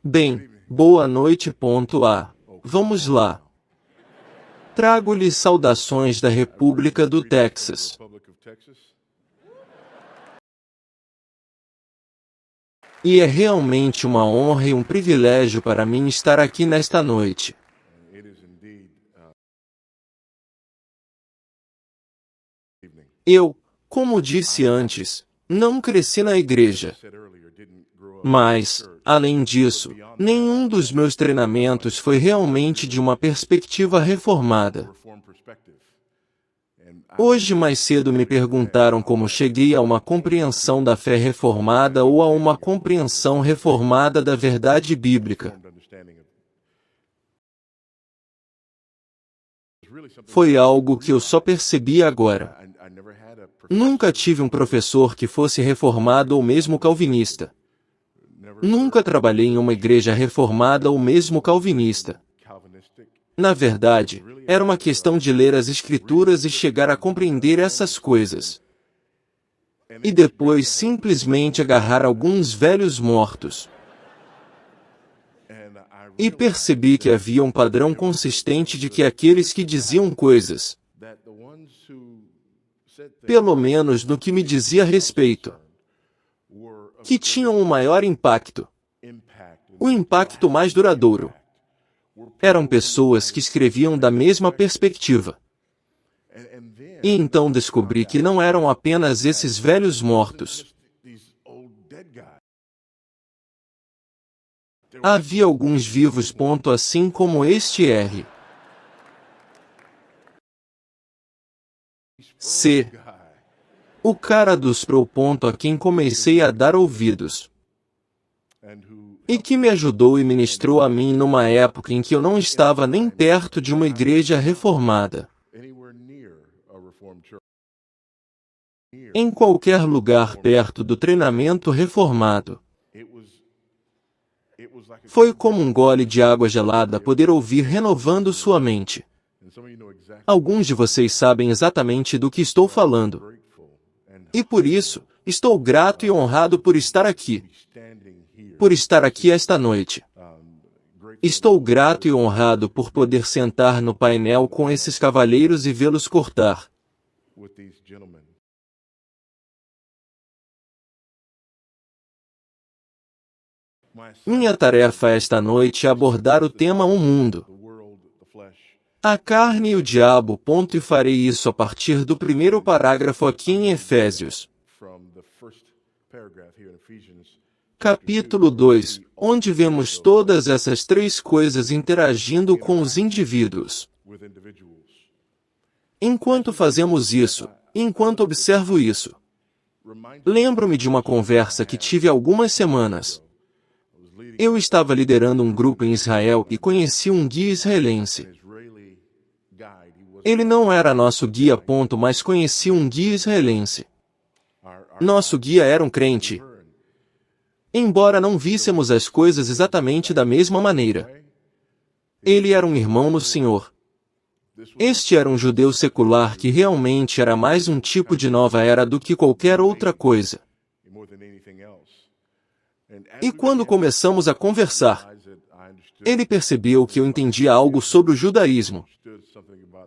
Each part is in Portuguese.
Bem, boa noite. Vamos lá. Trago-lhe saudações da República do Texas. E é realmente uma honra e um privilégio para mim estar aqui nesta noite. Eu, como disse antes, não cresci na igreja. Mas, além disso, nenhum dos meus treinamentos foi realmente de uma perspectiva reformada. Hoje mais cedo me perguntaram como cheguei a uma compreensão da fé reformada ou a uma compreensão reformada da verdade bíblica. Foi algo que eu só percebi agora. Nunca tive um professor que fosse reformado ou mesmo calvinista. Nunca trabalhei em uma igreja reformada ou mesmo calvinista. Na verdade, era uma questão de ler as Escrituras e chegar a compreender essas coisas. E depois simplesmente agarrar alguns velhos mortos. E percebi que havia um padrão consistente de que aqueles que diziam coisas, pelo menos no que me dizia respeito, que tinham um maior impacto, o impacto mais duradouro, eram pessoas que escreviam da mesma perspectiva. E então descobri que não eram apenas esses velhos mortos. Havia alguns vivos, assim como este R. C. O cara dos Pro. A quem comecei a dar ouvidos. E que me ajudou e ministrou a mim numa época em que eu não estava nem perto de uma igreja reformada. Em qualquer lugar perto do treinamento reformado. Foi como um gole de água gelada poder ouvir renovando sua mente. Alguns de vocês sabem exatamente do que estou falando. E por isso, estou grato e honrado por estar aqui. Por estar aqui esta noite. Estou grato e honrado por poder sentar no painel com esses cavalheiros e vê-los cortar. Minha tarefa esta noite é abordar o tema O Mundo, a carne e o diabo. E farei isso a partir do primeiro parágrafo aqui em Efésios. Capítulo 2, onde vemos todas essas três coisas interagindo com os indivíduos. Enquanto fazemos isso, enquanto observo isso, lembro-me de uma conversa que tive há algumas semanas. Eu estava liderando um grupo em Israel e conheci um guia israelense. Ele não era nosso guia, mas conheci um guia israelense. Nosso guia era um crente. Embora não víssemos as coisas exatamente da mesma maneira. Ele era um irmão no Senhor. Este era um judeu secular que realmente era mais um tipo de nova era do que qualquer outra coisa. E quando começamos a conversar, ele percebeu que eu entendia algo sobre o judaísmo,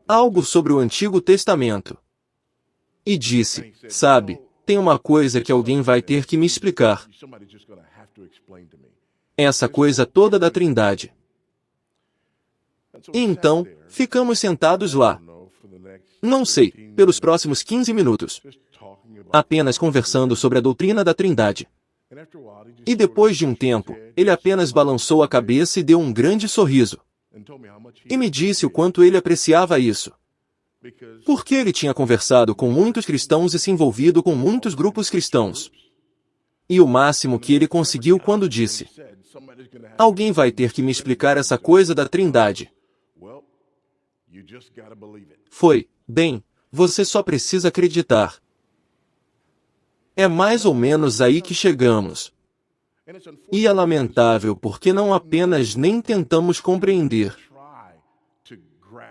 algo sobre o Antigo Testamento. E disse, sabe, tem uma coisa que alguém vai ter que me explicar. Essa coisa toda da Trindade. E então, ficamos sentados lá. Não sei, pelos próximos 15 minutos. Apenas conversando sobre a doutrina da Trindade. E depois de um tempo, ele apenas balançou a cabeça e deu um grande sorriso. E me disse o quanto ele apreciava isso. Porque ele tinha conversado com muitos cristãos e se envolvido com muitos grupos cristãos. E o máximo que ele conseguiu quando disse: alguém vai ter que me explicar essa coisa da Trindade. Foi, bem, você só precisa acreditar. É mais ou menos aí que chegamos. E é lamentável porque não apenas nem tentamos compreender,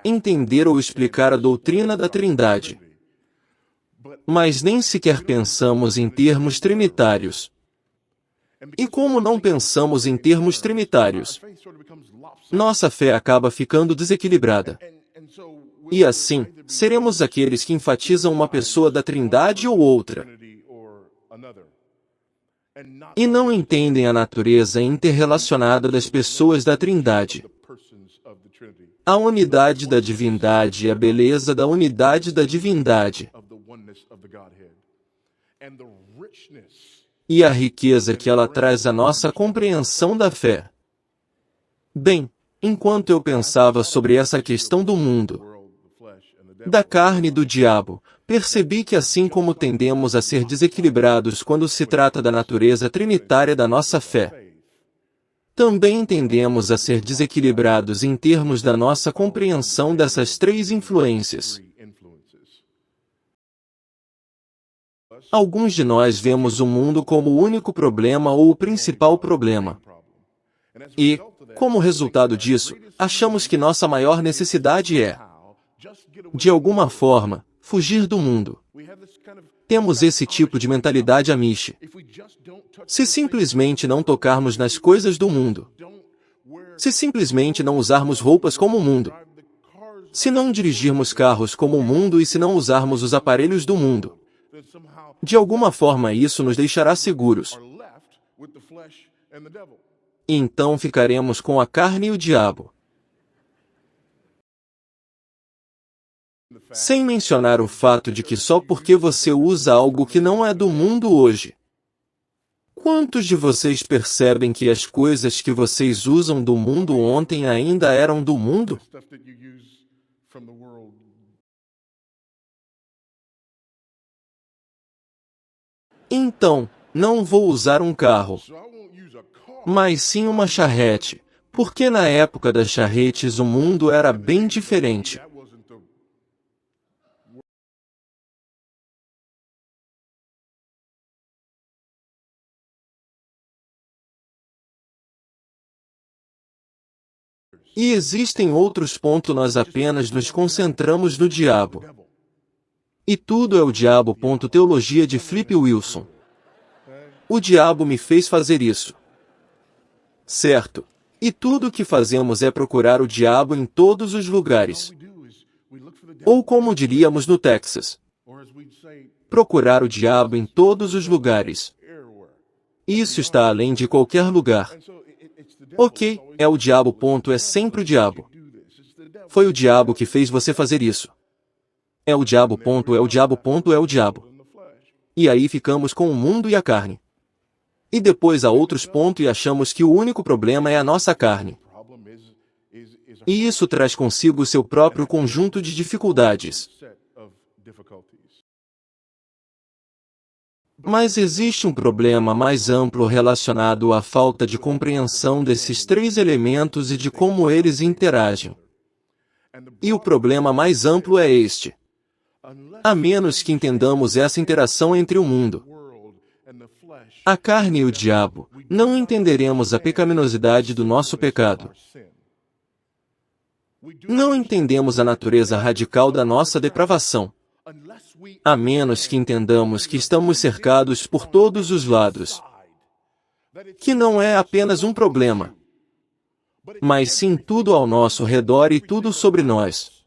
entender ou explicar a doutrina da Trindade, mas nem sequer pensamos em termos trinitários. E como não pensamos em termos trinitários, nossa fé acaba ficando desequilibrada. E assim, seremos aqueles que enfatizam uma pessoa da Trindade ou outra, e não entendem a natureza interrelacionada das pessoas da Trindade, a unidade da divindade e a beleza da unidade da divindade, e a riqueza que ela traz à nossa compreensão da fé. Bem, enquanto eu pensava sobre essa questão do mundo, da carne e do diabo, percebi que assim como tendemos a ser desequilibrados quando se trata da natureza trinitária da nossa fé, também tendemos a ser desequilibrados em termos da nossa compreensão dessas três influências. Alguns de nós vemos o mundo como o único problema ou o principal problema. E, como resultado disso, achamos que nossa maior necessidade é, de alguma forma, fugir do mundo. Temos esse tipo de mentalidade amish. Se simplesmente não tocarmos nas coisas do mundo, se simplesmente não usarmos roupas como o mundo, se não dirigirmos carros como o mundo e se não usarmos os aparelhos do mundo, de alguma forma isso nos deixará seguros. E então ficaremos com a carne e o diabo. Sem mencionar o fato de que só porque você usa algo que não é do mundo hoje. Quantos de vocês percebem que as coisas que vocês usam do mundo ontem ainda eram do mundo? Então, não vou usar um carro, mas sim uma charrete, porque na época das charretes o mundo era bem diferente. E existem outros pontos nós apenas nos concentramos no diabo. E tudo é o diabo. Teologia de Flip Wilson. O diabo me fez fazer isso. Certo. E tudo o que fazemos é procurar o diabo em todos os lugares. Ou como diríamos no Texas, procurar o diabo em todos os lugares. Isso está além de qualquer lugar. Ok, é o diabo. É sempre o diabo. Foi o diabo que fez você fazer isso. É o diabo. É o diabo. É o diabo. E aí ficamos com o mundo e a carne. E depois há outros pontos e achamos que o único problema é a nossa carne. E isso traz consigo o seu próprio conjunto de dificuldades. Mas existe um problema mais amplo relacionado à falta de compreensão desses três elementos e de como eles interagem. E o problema mais amplo é este. A menos que entendamos essa interação entre o mundo, a carne e o diabo, não entenderemos a pecaminosidade do nosso pecado. Não entendemos a natureza radical da nossa depravação. A menos que entendamos que estamos cercados por todos os lados. Que não é apenas um problema, mas sim tudo ao nosso redor e tudo sobre nós.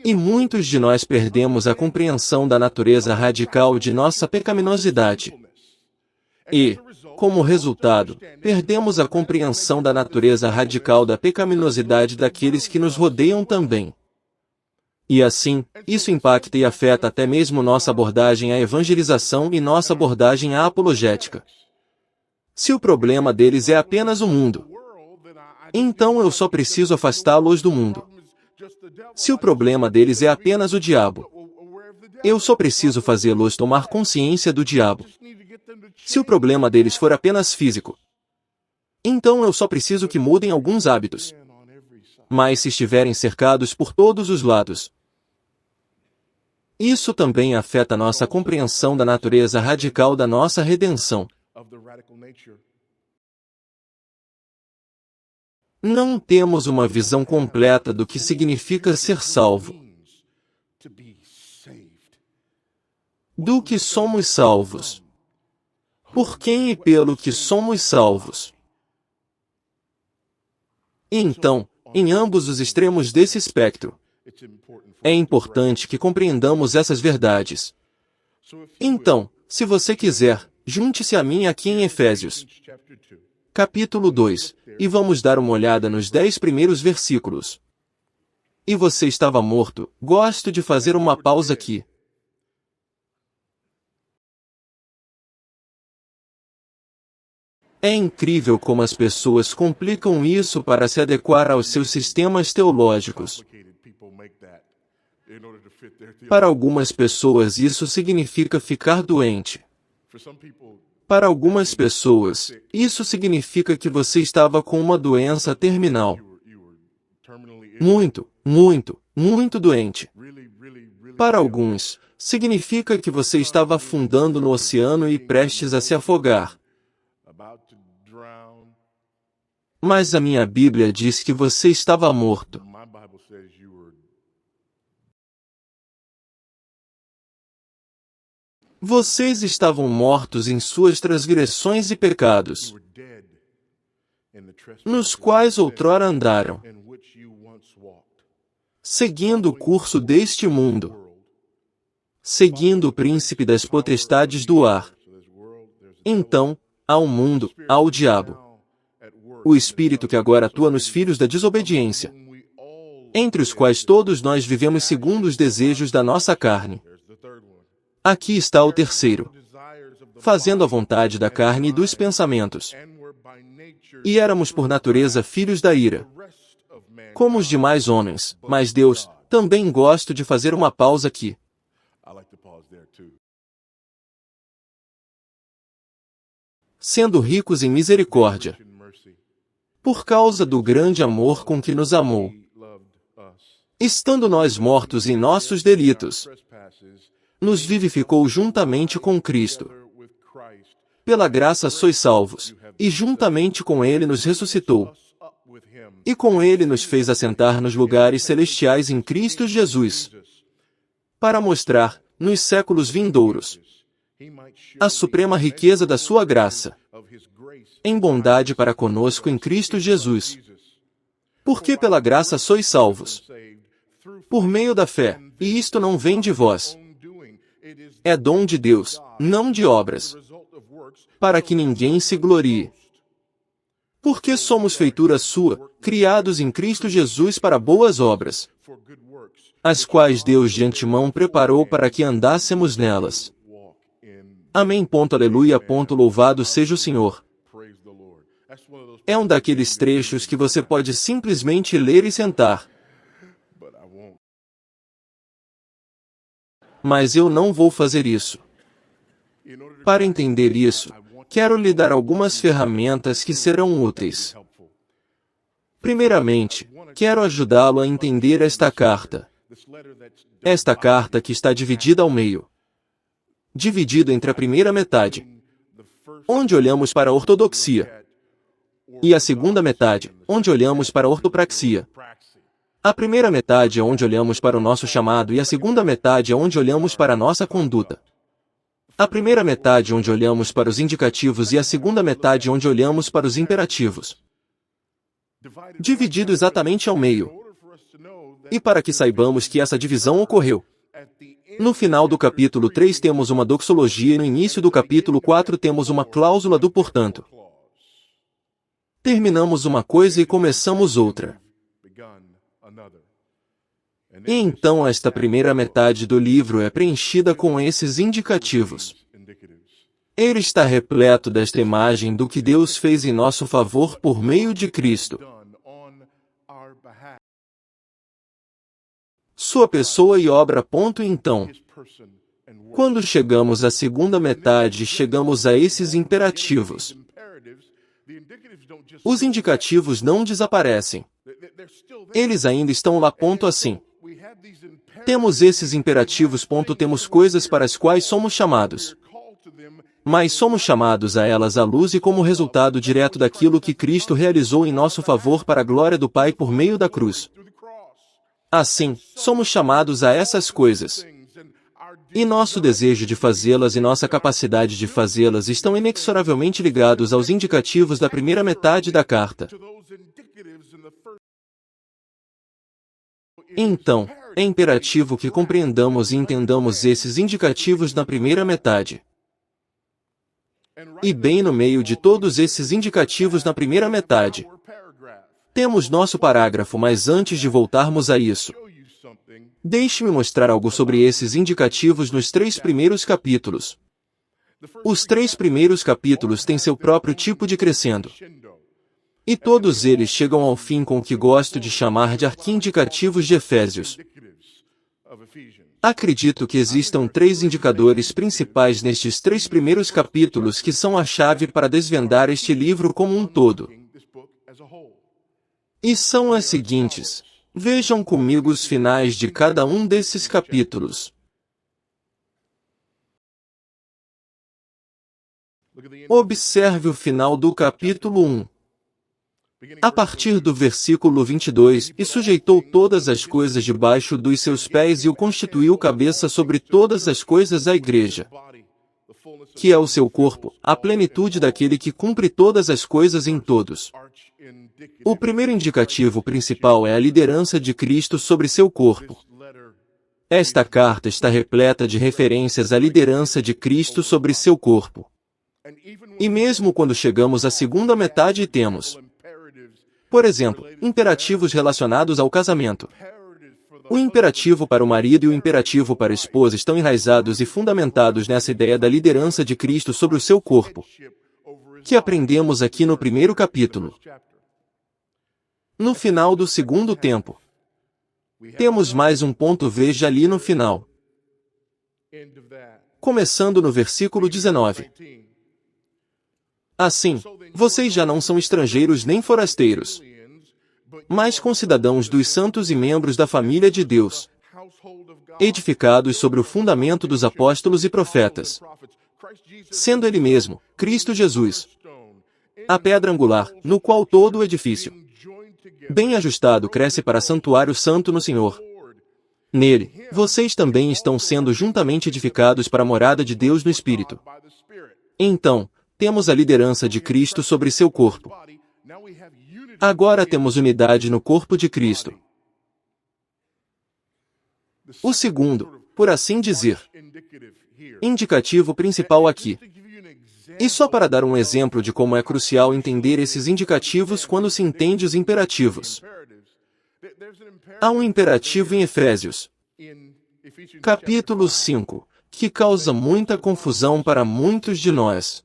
E muitos de nós perdemos a compreensão da natureza radical de nossa pecaminosidade. E, como resultado, perdemos a compreensão da natureza radical da pecaminosidade daqueles que nos rodeiam também. E assim, isso impacta e afeta até mesmo nossa abordagem à evangelização e nossa abordagem à apologética. Se o problema deles é apenas o mundo, então eu só preciso afastá-los do mundo. Se o problema deles é apenas o diabo, eu só preciso fazê-los tomar consciência do diabo. Se o problema deles for apenas físico, então eu só preciso que mudem alguns hábitos. Mas se estiverem cercados por todos os lados, isso também afeta nossa compreensão da natureza radical da nossa redenção. Não temos uma visão completa do que significa ser salvo, do que somos salvos, Por quem e pelo que somos salvos. E então, em ambos os extremos desse espectro, é importante que compreendamos essas verdades. Então, se você quiser, junte-se a mim aqui em Efésios, capítulo 2, e vamos dar uma olhada nos 10 primeiros versículos. E você estava morto. Gosto de fazer uma pausa aqui. É incrível como as pessoas complicam isso para se adequar aos seus sistemas teológicos. Para algumas pessoas isso significa ficar doente. Para algumas pessoas, isso significa que você estava com uma doença terminal. Muito doente. Para alguns, significa que você estava afundando no oceano e prestes a se afogar. Mas a minha Bíblia diz que você estava morto. Vocês estavam mortos em suas transgressões e pecados, nos quais outrora andaram, seguindo o curso deste mundo, seguindo o príncipe das potestades do ar. Então, há um mundo, há o diabo, o espírito que agora atua nos filhos da desobediência, entre os quais todos nós vivemos segundo os desejos da nossa carne. Aqui está o terceiro, fazendo a vontade da carne e dos pensamentos. E éramos por natureza filhos da ira, como os demais homens, mas Deus, também gosto de fazer uma pausa aqui. Sendo ricos em misericórdia, por causa do grande amor com que nos amou, estando nós mortos em nossos delitos, nos vivificou juntamente com Cristo. Pela graça sois salvos, e juntamente com Ele nos ressuscitou. E com Ele nos fez assentar nos lugares celestiais em Cristo Jesus, para mostrar, nos séculos vindouros, a suprema riqueza da sua graça, em bondade para conosco em Cristo Jesus. Porque pela graça sois salvos, por meio da fé, e isto não vem de vós. É dom de Deus, não de obras, para que ninguém se glorie. Porque somos feitura sua, criados em Cristo Jesus para boas obras, as quais Deus de antemão preparou para que andássemos nelas. Amém. Aleluia. Louvado seja o Senhor. É um daqueles trechos que você pode simplesmente ler e sentar. Mas eu não vou fazer isso. Para entender isso, quero lhe dar algumas ferramentas que serão úteis. Primeiramente, quero ajudá-lo a entender esta carta. Esta carta que está dividida ao meio. Dividida entre a primeira metade, onde olhamos para a ortodoxia, e a segunda metade, onde olhamos para a ortopraxia. A primeira metade é onde olhamos para o nosso chamado e a segunda metade é onde olhamos para a nossa conduta. A primeira metade onde olhamos para os indicativos e a segunda metade onde olhamos para os imperativos. Dividido exatamente ao meio. E para que saibamos que essa divisão ocorreu. No final do capítulo 3 temos uma doxologia e no início do capítulo 4 temos uma cláusula do portanto. Terminamos uma coisa e começamos outra. E então esta primeira metade do livro é preenchida com esses indicativos. Ele está repleto desta imagem do que Deus fez em nosso favor por meio de Cristo. Sua pessoa e obra. Então, quando chegamos à segunda metade, chegamos a esses imperativos. Os indicativos não desaparecem. Eles ainda estão lá. Assim. Temos esses imperativos. Temos coisas para as quais somos chamados. Mas somos chamados a elas à luz e como resultado direto daquilo que Cristo realizou em nosso favor para a glória do Pai por meio da cruz. Assim, somos chamados a essas coisas. E nosso desejo de fazê-las e nossa capacidade de fazê-las estão inexoravelmente ligados aos indicativos da primeira metade da carta. Então, é imperativo que compreendamos e entendamos esses indicativos na primeira metade. E bem no meio de todos esses indicativos na primeira metade, temos nosso parágrafo, mas antes de voltarmos a isso, deixe-me mostrar algo sobre esses indicativos nos 3 primeiros capítulos. Os 3 primeiros capítulos têm seu próprio tipo de crescendo. E todos eles chegam ao fim com o que gosto de chamar de arqui-indicativos de Efésios. Acredito que existam 3 indicadores principais nestes 3 primeiros capítulos que são a chave para desvendar este livro como um todo. E são as seguintes. Vejam comigo os finais de cada um desses capítulos. Observe o final do capítulo 1. A partir do versículo 22, e sujeitou todas as coisas debaixo dos seus pés e o constituiu cabeça sobre todas as coisas à igreja, que é o seu corpo, a plenitude daquele que cumpre todas as coisas em todos. O primeiro indicativo principal é a liderança de Cristo sobre seu corpo. Esta carta está repleta de referências à liderança de Cristo sobre seu corpo. E mesmo quando chegamos à segunda metade temos, por exemplo, imperativos relacionados ao casamento. O imperativo para o marido e o imperativo para a esposa estão enraizados e fundamentados nessa ideia da liderança de Cristo sobre o seu corpo, que aprendemos aqui no primeiro capítulo. No final do segundo tempo, temos mais um ponto, veja ali no final. Começando no versículo 19. Assim, vocês já não são estrangeiros nem forasteiros, mas concidadãos dos santos e membros da família de Deus, edificados sobre o fundamento dos apóstolos e profetas, sendo Ele mesmo, Cristo Jesus, a pedra angular, no qual todo o edifício, bem ajustado, cresce para santuário santo no Senhor. Nele, vocês também estão sendo juntamente edificados para a morada de Deus no Espírito. Então, temos a liderança de Cristo sobre seu corpo. Agora temos unidade no corpo de Cristo. O segundo, por assim dizer, indicativo principal aqui. E só para dar um exemplo de como é crucial entender esses indicativos quando se entende os imperativos. Há um imperativo em Efésios, capítulo 5, que causa muita confusão para muitos de nós.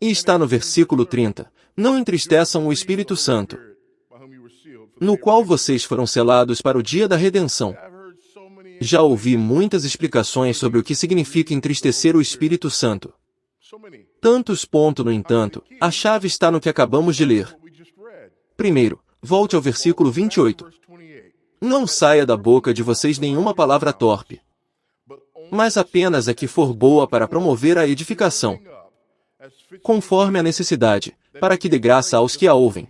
E está no versículo 30. Não entristeçam o Espírito Santo, no qual vocês foram selados para o dia da redenção. Já ouvi muitas explicações sobre o que significa entristecer o Espírito Santo. Tantos pontos, no entanto, a chave está no que acabamos de ler. Primeiro, volte ao versículo 28. Não saia da boca de vocês nenhuma palavra torpe, mas apenas a que for boa para promover a edificação, conforme a necessidade, para que dê graça aos que a ouvem.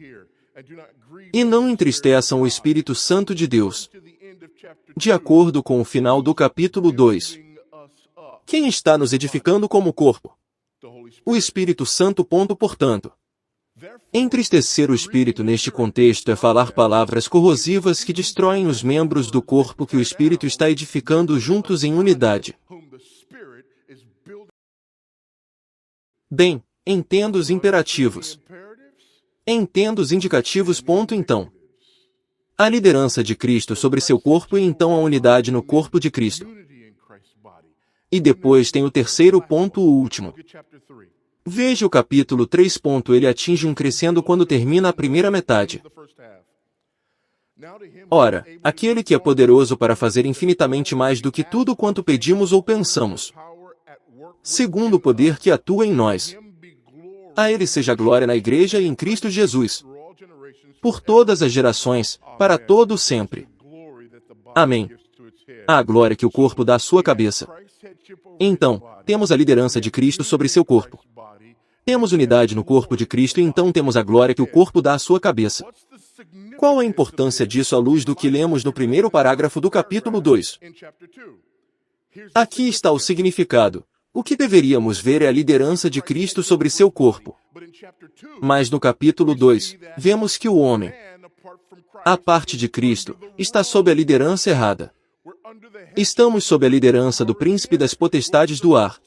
E não entristeçam o Espírito Santo de Deus. De acordo com o final do capítulo 2. Quem está nos edificando como corpo? O Espírito Santo. Portanto, entristecer o Espírito neste contexto é falar palavras corrosivas que destroem os membros do corpo que o Espírito está edificando juntos em unidade. Bem, entenda os imperativos. Entenda os indicativos. Então, a liderança de Cristo sobre seu corpo e então a unidade no corpo de Cristo. E depois tem o terceiro ponto, o último. Veja o capítulo 3. Ele atinge um crescendo quando termina a primeira metade. Ora, aquele que é poderoso para fazer infinitamente mais do que tudo quanto pedimos ou pensamos, segundo o poder que atua em nós. A Ele seja a glória na Igreja e em Cristo Jesus, por todas as gerações, para todo sempre. Amém. A glória que o corpo dá à sua cabeça. Então, temos a liderança de Cristo sobre seu corpo. Temos unidade no corpo de Cristo e então temos a glória que o corpo dá à sua cabeça. Qual a importância disso à luz do que lemos no primeiro parágrafo do capítulo 2? Aqui está o significado. O que deveríamos ver é a liderança de Cristo sobre seu corpo. Mas no capítulo 2, vemos que o homem, à parte de Cristo, está sob a liderança errada. Estamos sob a liderança do príncipe das potestades do ar.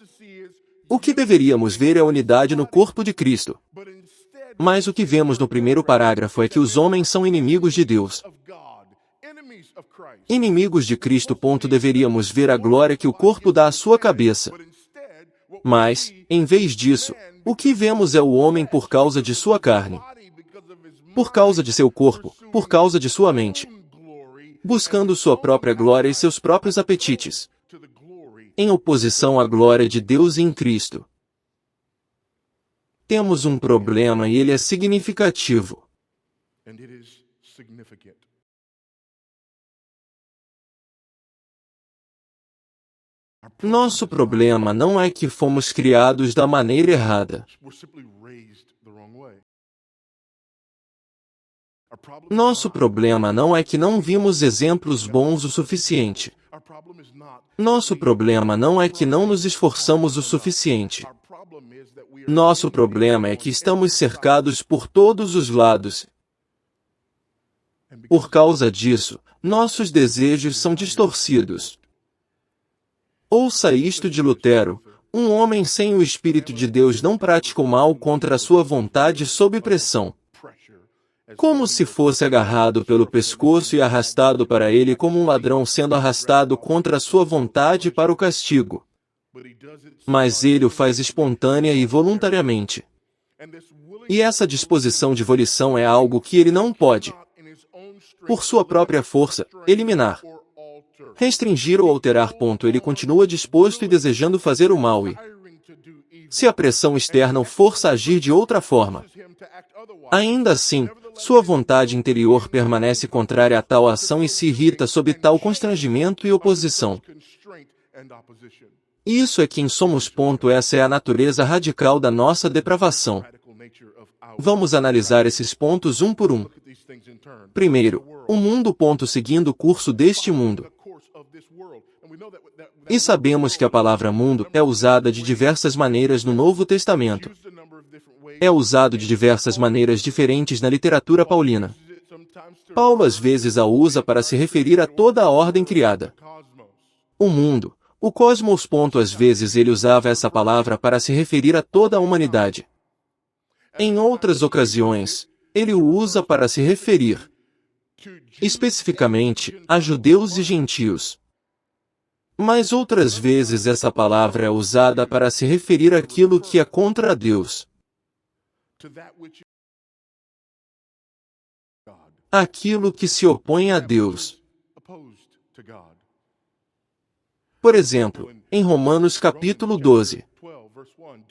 O que deveríamos ver é a unidade no corpo de Cristo. Mas o que vemos no primeiro parágrafo é que os homens são inimigos de Deus. Inimigos de Cristo. Deveríamos ver a glória que o corpo dá à sua cabeça. Mas, em vez disso, o que vemos é o homem por causa de sua carne, por causa de seu corpo, por causa de sua mente, buscando sua própria glória e seus próprios apetites, em oposição à glória de Deus em Cristo. Temos um problema e ele é significativo. Nosso problema não é que fomos criados da maneira errada. Nosso problema não é que não vimos exemplos bons o suficiente. Nosso problema não é que não nos esforçamos o suficiente. Nosso problema é que estamos cercados por todos os lados. Por causa disso, nossos desejos são distorcidos. Ouça isto de Lutero: um homem sem o Espírito de Deus não pratica o mal contra a sua vontade sob pressão, como se fosse agarrado pelo pescoço e arrastado para ele como um ladrão sendo arrastado contra a sua vontade para o castigo. Mas ele o faz espontânea e voluntariamente. E essa disposição de volição é algo que ele não pode, por sua própria força, eliminar, restringir ou alterar. Ele continua disposto e desejando fazer o mal e, se a pressão externa o força a agir de outra forma, ainda assim, sua vontade interior permanece contrária a tal ação e se irrita sob tal constrangimento e oposição. Isso é quem somos. Essa é a natureza radical da nossa depravação. Vamos analisar esses pontos um por um. Primeiro, o mundo. Seguindo o curso deste mundo. E sabemos que a palavra mundo é usada de diversas maneiras no Novo Testamento. É usado de diversas maneiras diferentes na literatura paulina. Paulo às vezes a usa para se referir a toda a ordem criada. O mundo, o cosmos. Às vezes ele usava essa palavra para se referir a toda a humanidade. Em outras ocasiões, ele o usa para se referir, especificamente, a judeus e gentios. Mas outras vezes essa palavra é usada para se referir àquilo que é contra Deus, aquilo que se opõe a Deus. Por exemplo, em Romanos capítulo 12,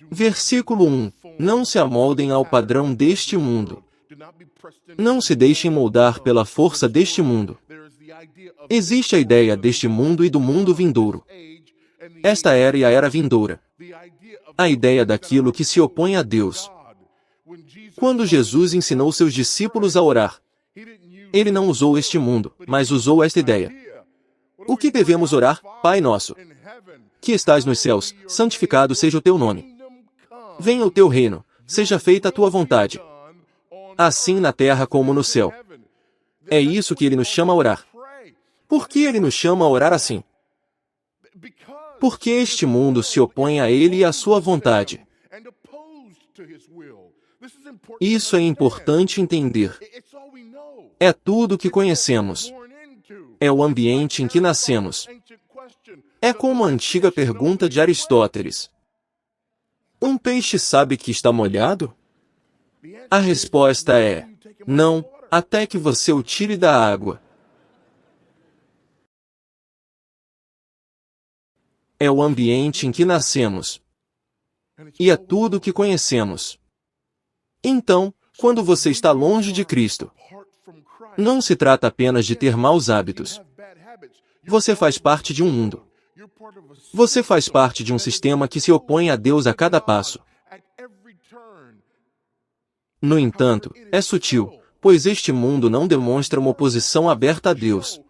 versículo 1, não se amoldem ao padrão deste mundo. Não se deixem moldar pela força deste mundo. Existe a ideia deste mundo e do mundo vindouro. Esta era e a era vindoura. A ideia daquilo que se opõe a Deus. Quando Jesus ensinou seus discípulos a orar, ele não usou este mundo, mas usou esta ideia. O que devemos orar? Pai nosso, que estás nos céus, santificado seja o teu nome. Venha o teu reino, seja feita a tua vontade, assim na terra como no céu. É isso que ele nos chama a orar. Por que ele nos chama a orar assim? Porque este mundo se opõe a ele e à sua vontade. Isso é importante entender. É tudo o que conhecemos. É o ambiente em que nascemos. É como a antiga pergunta de Aristóteles: um peixe sabe que está molhado? A resposta é: não, até que você o tire da água. É o ambiente em que nascemos. E é tudo o que conhecemos. Então, quando você está longe de Cristo, não se trata apenas de ter maus hábitos. Você faz parte de um mundo. Você faz parte de um sistema que se opõe a Deus a cada passo. No entanto, é sutil, pois este mundo não demonstra uma oposição aberta a Deus.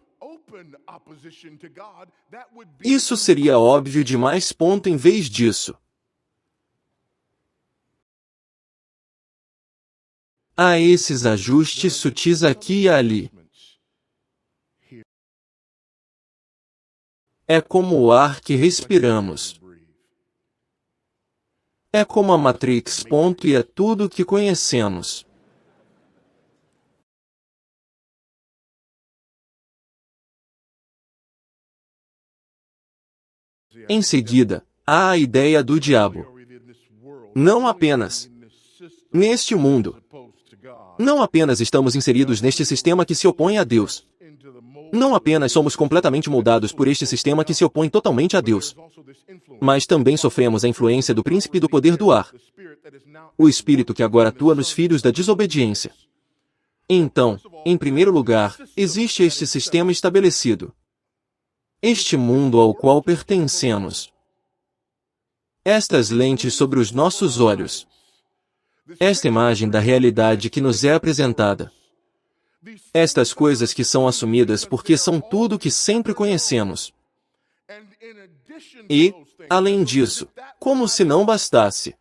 Isso seria óbvio demais. Em vez disso, há esses ajustes sutis aqui e ali. É como o ar que respiramos. É como a Matrix. E é tudo o que conhecemos. Em seguida, há a ideia do diabo. Não apenas neste mundo. Não apenas estamos inseridos neste sistema que se opõe a Deus. Não apenas somos completamente moldados por este sistema que se opõe totalmente a Deus. Mas também sofremos a influência do príncipe do poder do ar. O espírito que agora atua nos filhos da desobediência. Então, em primeiro lugar, existe este sistema estabelecido. Este mundo ao qual pertencemos. Estas lentes sobre os nossos olhos. Esta imagem da realidade que nos é apresentada. Estas coisas que são assumidas porque são tudo o que sempre conhecemos. E, além disso, como se não bastasse,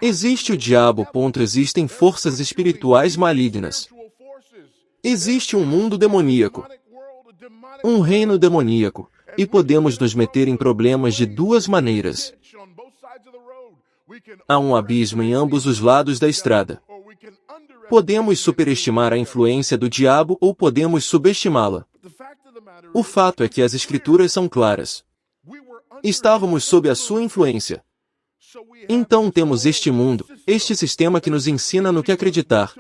existe o diabo. Existem forças espirituais malignas. Existe um mundo demoníaco. Um reino demoníaco, e podemos nos meter em problemas de duas maneiras. Há um abismo em ambos os lados da estrada. Podemos superestimar a influência do diabo ou podemos subestimá-la. O fato é que as Escrituras são claras. Estávamos sob a sua influência. Então temos este mundo, este sistema que nos ensina no que acreditar.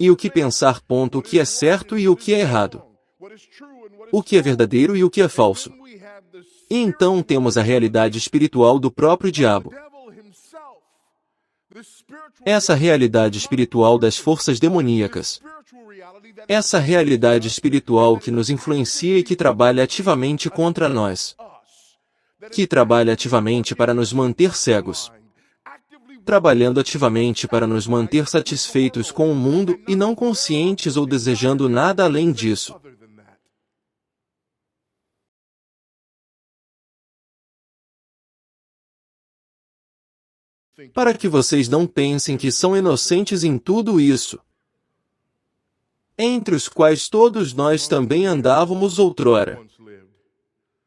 E o que pensar. O que é certo e o que é errado. O que é verdadeiro e o que é falso. E então temos a realidade espiritual do próprio diabo. Essa realidade espiritual das forças demoníacas. Essa realidade espiritual que nos influencia e que trabalha ativamente contra nós. Que trabalha ativamente para nos manter cegos. Trabalhando ativamente para nos manter satisfeitos com o mundo e não conscientes ou desejando nada além disso. Para que vocês não pensem que são inocentes em tudo isso, entre os quais todos nós também andávamos outrora,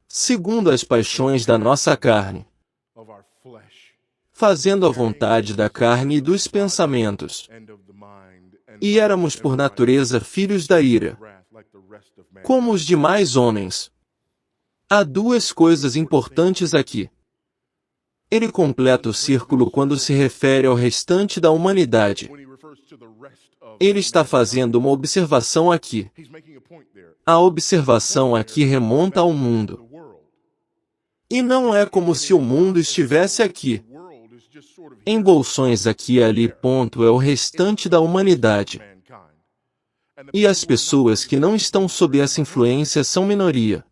segundo as paixões da nossa carne, fazendo a vontade da carne e dos pensamentos, e éramos por natureza filhos da ira, como os demais homens. Há duas coisas importantes aqui. Ele completa o círculo quando se refere ao restante da humanidade. Ele está fazendo uma observação aqui. A observação aqui remonta ao mundo. E não é como se o mundo estivesse aqui. Em bolsões aqui e ali. É o restante da humanidade. E as pessoas que não estão sob essa influência são minoria.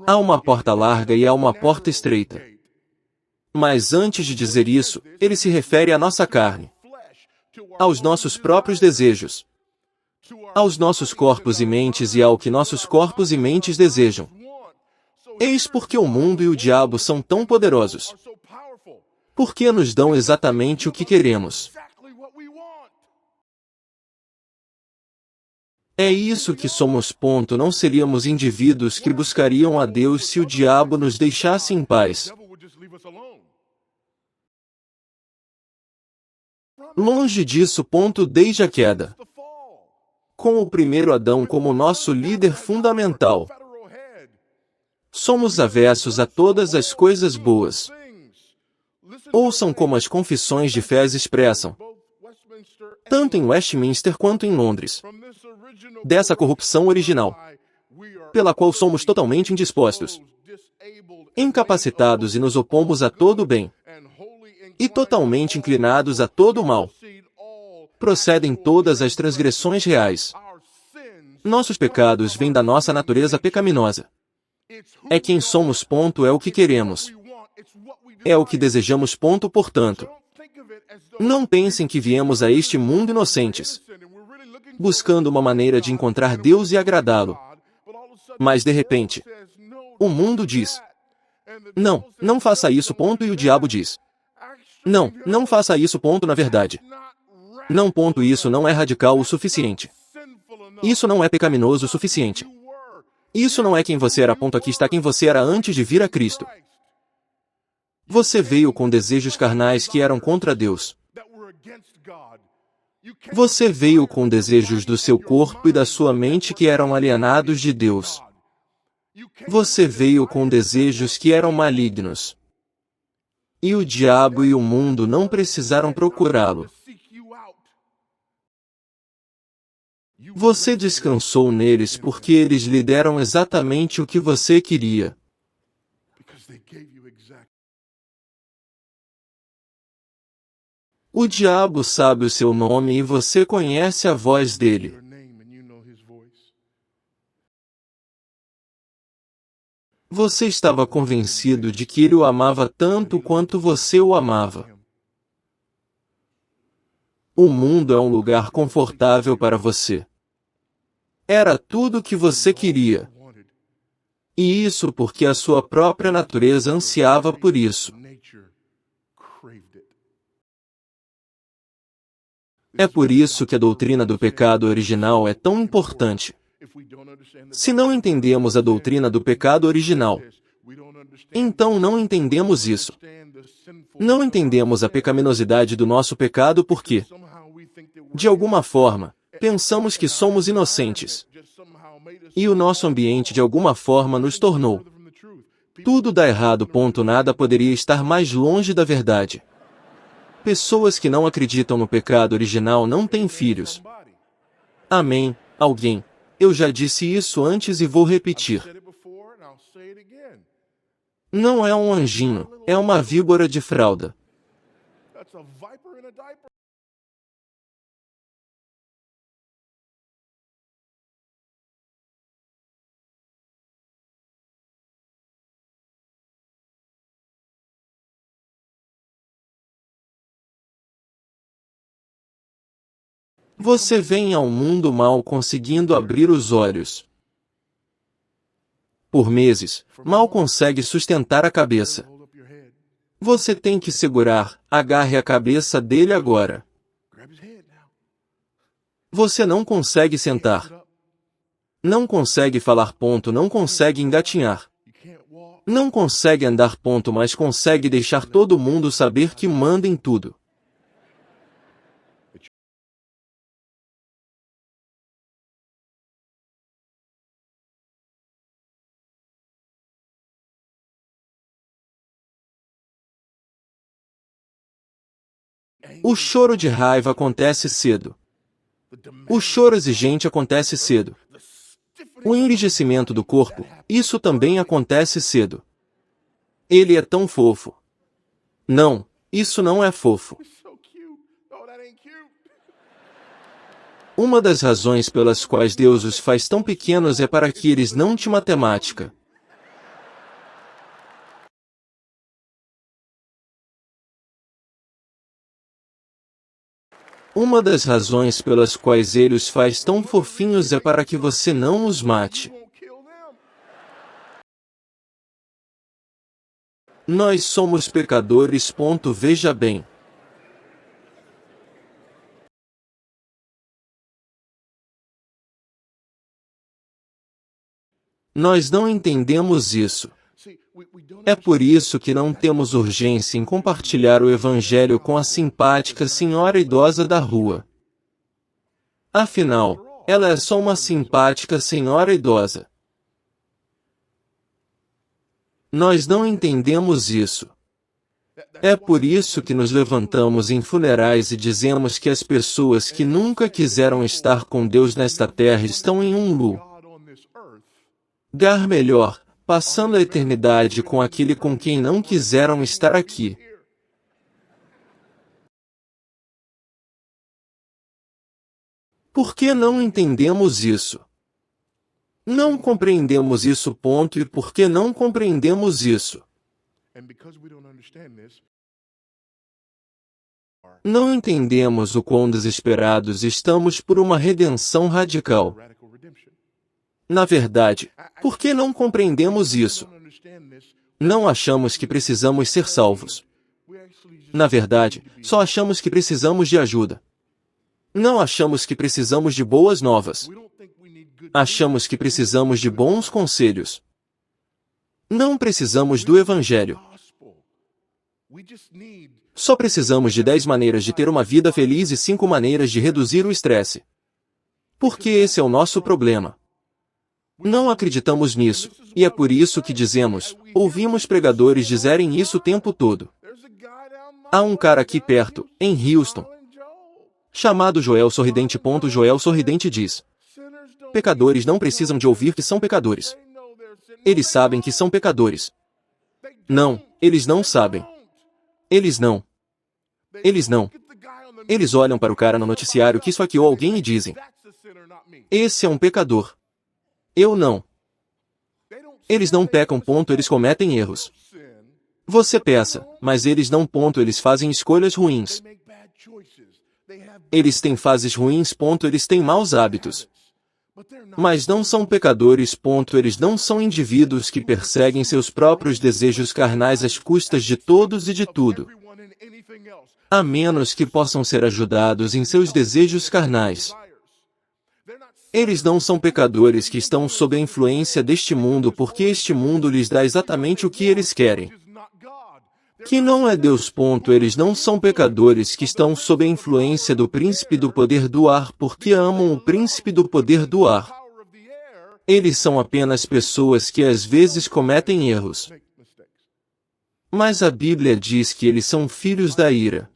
Há uma porta larga e há uma porta estreita. Mas antes de dizer isso, ele se refere à nossa carne, aos nossos próprios desejos, aos nossos corpos e mentes e ao que nossos corpos e mentes desejam. Eis porque o mundo e o diabo são tão poderosos. Porque nos dão exatamente o que queremos. É isso que somos. Não seríamos indivíduos que buscariam a Deus se o diabo nos deixasse em paz. Longe disso. Desde a queda. Com o primeiro Adão como nosso líder fundamental, somos avessos a todas as coisas boas. Ouçam como as confissões de fé expressam, tanto em Westminster quanto em Londres, dessa corrupção original, pela qual somos totalmente indispostos, incapacitados e nos opomos a todo o bem, e totalmente inclinados a todo o mal. Procedem todas as transgressões reais. Nossos pecados vêm da nossa natureza pecaminosa. É quem somos. É o que queremos. É o que desejamos. Portanto, não pensem que viemos a este mundo inocentes. buscando uma maneira de encontrar Deus e agradá-lo. Mas de repente, o mundo diz: não, não faça isso, ponto, e o diabo diz: não, não faça isso, ponto, na verdade. Não, ponto, isso não é radical o suficiente. Isso não é pecaminoso o suficiente. Isso não é quem você era, ponto, aqui está quem você era antes de vir a Cristo. Você veio com desejos carnais que eram contra Deus. Você veio com desejos do seu corpo e da sua mente que eram alienados de Deus. Você veio com desejos que eram malignos. E o diabo e o mundo não precisaram procurá-lo. Você descansou neles porque eles lhe deram exatamente o que você queria. O diabo sabe o seu nome e você conhece a voz dele. Você estava convencido de que ele o amava tanto quanto você o amava. O mundo é um lugar confortável para você. Era tudo o que você queria. E isso porque a sua própria natureza ansiava por isso. É por isso que a doutrina do pecado original é tão importante. Se não entendemos a doutrina do pecado original, então não entendemos isso. Não entendemos a pecaminosidade do nosso pecado porque, de alguma forma, pensamos que somos inocentes. E o nosso ambiente de alguma forma nos tornou. Tudo dá errado, ponto, nada poderia estar mais longe da verdade. Pessoas que não acreditam no pecado original não têm filhos. Amém, alguém. Eu já disse isso antes e vou repetir. Não é um anjinho, é uma víbora de fralda. Você vem ao mundo mal conseguindo abrir os olhos. Por meses, mal consegue sustentar a cabeça. Você tem que segurar, agarre a cabeça dele agora. Você não consegue sentar. Não consegue falar, ponto, não consegue engatinhar. Não consegue andar, ponto, mas consegue deixar todo mundo saber que manda em tudo. O choro de raiva acontece cedo. O choro exigente acontece cedo. O enrijecimento do corpo, isso também acontece cedo. Ele é tão fofo. Não, isso não é fofo. Uma das razões pelas quais Deus os faz tão pequenos é para que eles não te matemática. Uma das razões pelas quais Ele os faz tão fofinhos é para que você não os mate. Nós somos pecadores, ponto, veja bem. Nós não entendemos isso. É por isso que não temos urgência em compartilhar o Evangelho com a simpática senhora idosa da rua. Afinal, ela é só uma simpática senhora idosa. Nós não entendemos isso. É por isso que nos levantamos em funerais e dizemos que as pessoas que nunca quiseram estar com Deus nesta terra estão em um lugar melhor, passando a eternidade com aquele com quem não quiseram estar aqui. Por que não entendemos isso? Não compreendemos isso, ponto, e por que não compreendemos isso? Não entendemos o quão desesperados estamos por uma redenção radical. Na verdade, por que não compreendemos isso? Não achamos que precisamos ser salvos. Na verdade, só achamos que precisamos de ajuda. Não achamos que precisamos de boas novas. Achamos que precisamos de bons conselhos. Não precisamos do Evangelho. Só precisamos de 10 maneiras de ter uma vida feliz e 5 maneiras de reduzir o estresse. Porque esse é o nosso problema. Não acreditamos nisso, e é por isso que dizemos, ouvimos pregadores dizerem isso o tempo todo. Há um cara aqui perto, em Houston, chamado Joel Sorridente. Joel Sorridente diz: pecadores não precisam de ouvir que são pecadores. Eles sabem que são pecadores. Não, eles não sabem. Eles não. Eles olham para o cara no noticiário que esfaqueou alguém e dizem: esse é um pecador. Eu não. Eles não pecam. Eles cometem erros. Você peça, mas eles não. Eles fazem escolhas ruins. Eles têm fases ruins. Eles têm maus hábitos. Mas não são pecadores. Eles não são indivíduos que perseguem seus próprios desejos carnais às custas de todos e de tudo. A menos que possam ser ajudados em seus desejos carnais. Eles não são pecadores que estão sob a influência deste mundo porque este mundo lhes dá exatamente o que eles querem. Que não é Deus. Eles não são pecadores que estão sob a influência do príncipe do poder do ar porque amam o príncipe do poder do ar. Eles são apenas pessoas que às vezes cometem erros. Mas a Bíblia diz que eles são filhos da ira.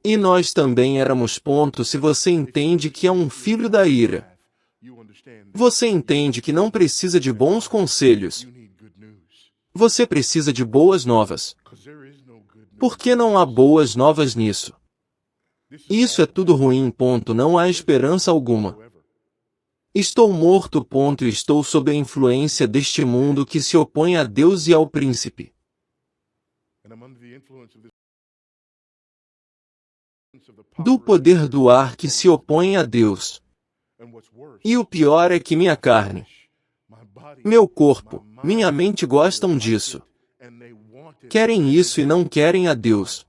E nós também éramos. Se você entende que é um filho da ira, você entende que não precisa de bons conselhos. Você precisa de boas novas. Por que não há boas novas nisso? Isso é tudo ruim. Não há esperança alguma. Estou morto. E estou sob a influência deste mundo que se opõe a Deus e ao príncipe. Do poder do ar que se opõe a Deus. E o pior é que minha carne, meu corpo, minha mente gostam disso. Querem isso e não querem a Deus.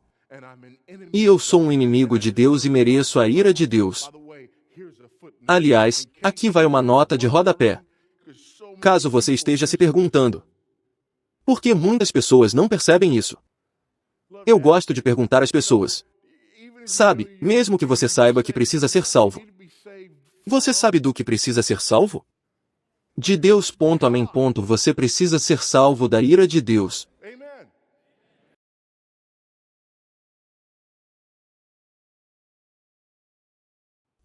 E eu sou um inimigo de Deus e mereço a ira de Deus. Aliás, aqui vai uma nota de rodapé. Caso você esteja se perguntando, por que muitas pessoas não percebem isso? Eu gosto de perguntar às pessoas. Sabe, mesmo que você saiba que precisa ser salvo. Você sabe do que precisa ser salvo? De Deus. Amém. Você precisa ser salvo da ira de Deus.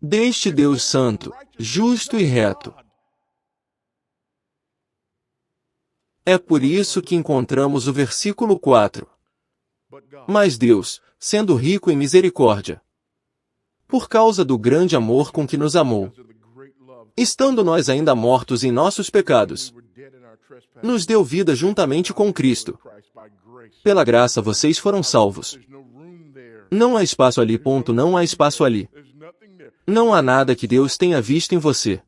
Deste Deus santo, justo e reto. É por isso que encontramos o versículo 4. Mas Deus, sendo rico em misericórdia, por causa do grande amor com que nos amou, estando nós ainda mortos em nossos pecados, nos deu vida juntamente com Cristo. Pela graça vocês foram salvos. Não há espaço ali. Não há espaço ali. Não há nada que Deus tenha visto em você.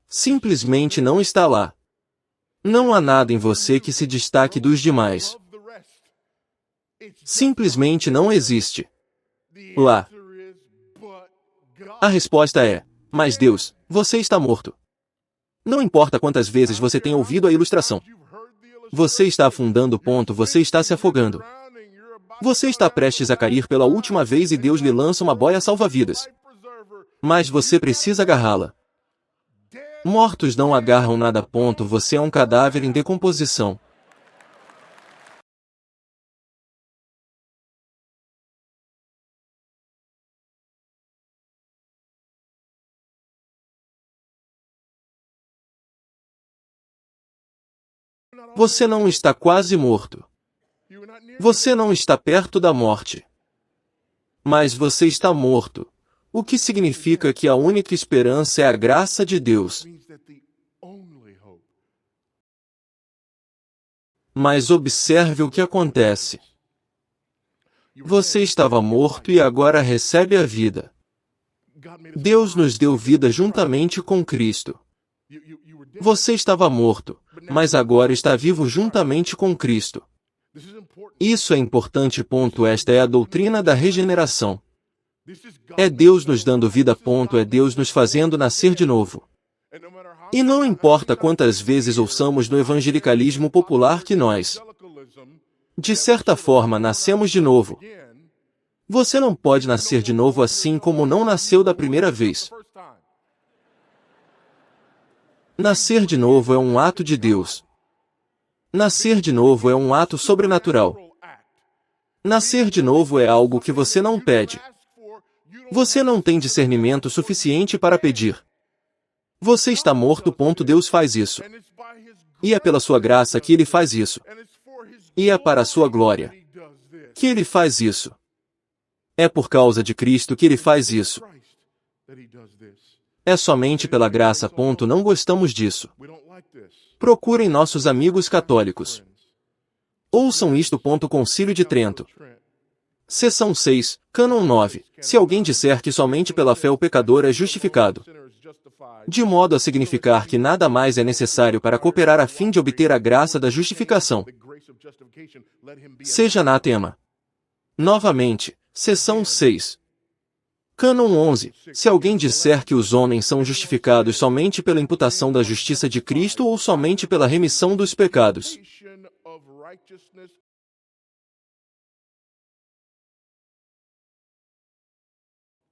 Simplesmente não está lá. Não há nada em você que se destaque dos demais. Simplesmente não existe. Lá. A resposta é: mas Deus, você está morto. Não importa quantas vezes você tenha ouvido a ilustração. Você está afundando. Você está se afogando. Você está prestes a cair pela última vez e Deus lhe lança uma boia salva-vidas. Mas você precisa agarrá-la. Mortos não agarram nada. Você é um cadáver em decomposição. Você não está quase morto. Você não está perto da morte. Mas você está morto. O que significa que a única esperança é a graça de Deus. Mas observe o que acontece. Você estava morto e agora recebe a vida. Deus nos deu vida juntamente com Cristo. Você estava morto, mas agora está vivo juntamente com Cristo. Isso é importante. Esta é a doutrina da regeneração. É Deus nos dando vida. É Deus nos fazendo nascer de novo. E não importa quantas vezes ouçamos no evangelicalismo popular que nós, de certa forma, nascemos de novo. Você não pode nascer de novo assim como não nasceu da primeira vez. Nascer de novo é um ato de Deus. Nascer de novo é um ato sobrenatural. Nascer de novo é algo que você não pede. Você não tem discernimento suficiente para pedir. Você está morto. Deus faz isso. E é pela sua graça que Ele faz isso. E é para a sua glória que Ele faz isso. É por causa de Cristo que Ele faz isso. É somente pela graça. Não gostamos disso. Procurem nossos amigos católicos. Ouçam isto. Concílio de Trento. Seção 6, Cânon 9. Se alguém disser que somente pela fé o pecador é justificado, de modo a significar que nada mais é necessário para cooperar a fim de obter a graça da justificação, seja anátema. Novamente, seção 6. Cânon 11. Se alguém disser que os homens são justificados somente pela imputação da justiça de Cristo ou somente pela remissão dos pecados,